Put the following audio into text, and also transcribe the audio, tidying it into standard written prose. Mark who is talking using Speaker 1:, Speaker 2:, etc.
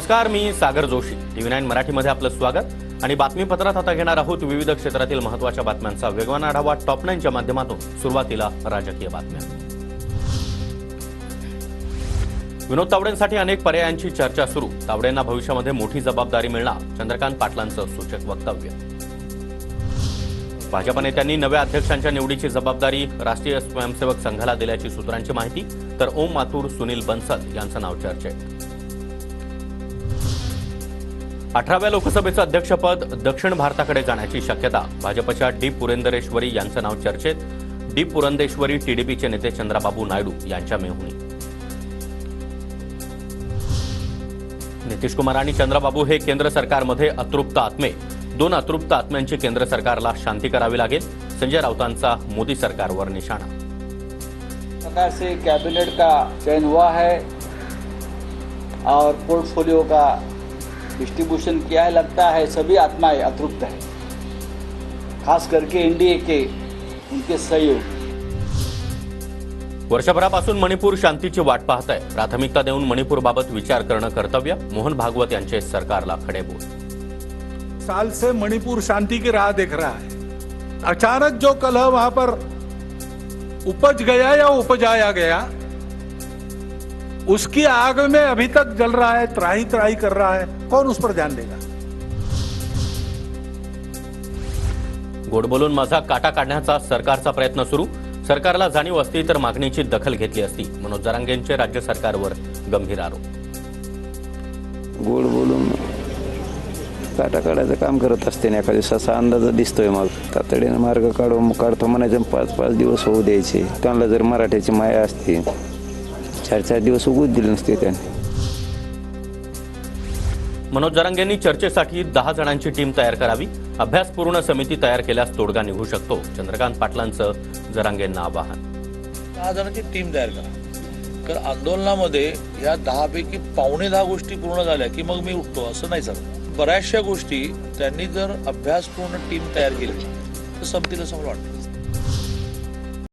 Speaker 1: नमस्कार, मी सागर जोशी. TV9 मराठीमध्ये आपलं स्वागत आणि बातमीपत्रात आता घेणार आहोत विविध क्षेत्रातील महत्त्वाच्या बातम्यांचा वेगवान आढावा टॉप 9 च्या माध्यमातून. सुरुवातीला राजकीय बातम्या. विनोद तावडेंसाठी अनेक पर्यायांची चर्चा सुरू. तावडेंना भविष्यामध्ये मोठी जबाबदारी मिळणार, चंद्रकांत पाटलांचं सूचक वक्तव्य. भाजप नेत्यांनी नव्या अध्यक्षांच्या निवडीची जबाबदारी राष्ट्रीय स्वयंसेवक संघाला दिल्याची सूत्रांची माहिती, तर ओम माथुर, सुनील बन्सल यांचं नाव चर्चेत. 18व्या लोकसभेचं अध्यक्षपद दक्षिण भारताकडे जाण्याची शक्यता. भाजपच्या डी पुरंदेश्वरी यांचं नाव चर्चेत. डी पुरंदेश्वरी टीडीपीचे नेते चंद्राबाबू नायडू यांच्या मेहुणी. नितीश कुमार आणि चंद्राबाबू हे केंद्र सरकारमध्ये अतृप्त आत्मे. 2 अतृप्त आत्म्यांची केंद्र सरकारला शांती करावी लागेल. संजय राऊतांचा मोदी सरकारवर निशाणा.
Speaker 2: प्रकार से कैबिनेट का चयन हुआ है और पोर्टफोलियो का डिस्ट्रीब्यूशन किया है. लगता है सभी आत्माएं अतृप्त है, खास करके एनडीए के उनके सहयोगी.
Speaker 1: वर्षभरापासून मणिपूर शांतीची वाट पाहत आहे. प्राथमिकता देऊन मणिपूरबाबत विचार करणं कर्तव्य. मोहन भागवत यांचे सरकारला खडे बोल.
Speaker 3: साल से मणिपुर शांति की राह देख रहा है. अचानक जो कलह वहां पर उपज गया या उपजाया गया, उसकी आग में अभी तक जल रहा है, त्राही त्राही कर रहा है. कौन उस पर ध्यान देगा?
Speaker 1: गोड बोलून माझा काटा काढण्याचा सरकारचा प्रयत्न सुरू. सरकारला जाणीव असती तर मागणीची दखल घेतली असती. मनोज जरांगेंचे राज्य सरकारवर गंभीर आरोप.
Speaker 4: गोड बोलून काटा काढायचं काम करत असते ना, एका दिवसाचा अंदाज दिसतोय. मग तातडीनं मार्ग काढतो म्हणायचं. 5-5 दिवस होऊ द्यायचे. त्यांना जर मराठ्याची माया असते 4-4 दिवस उगूच दिले नसते त्यांनी.
Speaker 1: मनोज जरांगेंनी चर्चेसाठी 10 जणांची टीम तयार करावी. अभ्यासपूर्ण समिती तयार केल्यास तोडगा निघू शकतो. चंद्रकांत पाटलांचं जरांगेंना आवाहन.
Speaker 5: 10 जणांची टीम तयार करा. कारण आंदोलनामध्ये या 10 पैकी 10 गोष्टी पूर्ण झाल्या की मग मी उठतो असं नाही चालत. बऱ्याचशा गोष्टी त्यांनी जर अभ्यासपूर्ण टीम तयार केली तर संपतील असं मला वाटतं.